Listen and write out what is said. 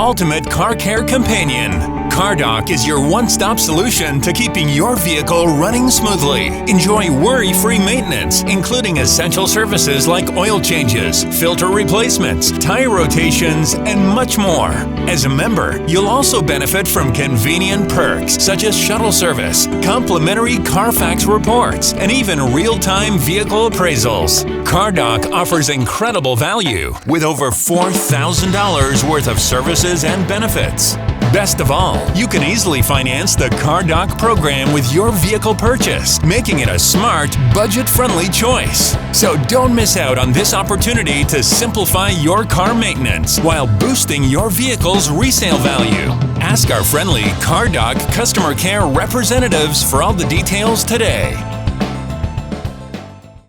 ultimate car care companion. CarDoc is your one-stop solution to keeping your vehicle running smoothly. Enjoy worry-free maintenance, including essential services like oil changes, filter replacements, tire rotations, and much more. As a member, you'll also benefit from convenient perks such as Shuttle service, complimentary CARFAX reports, and even real-time vehicle appraisals. CarDoc offers incredible value with over $4,000 worth of services and benefits. Best of all, you can easily finance the CarDoc program with your vehicle purchase, making it a smart, budget-friendly choice. So don't miss out on this opportunity to simplify your car maintenance while boosting your vehicle's resale value. Ask our friendly CarDoc customer care representatives for all the details today.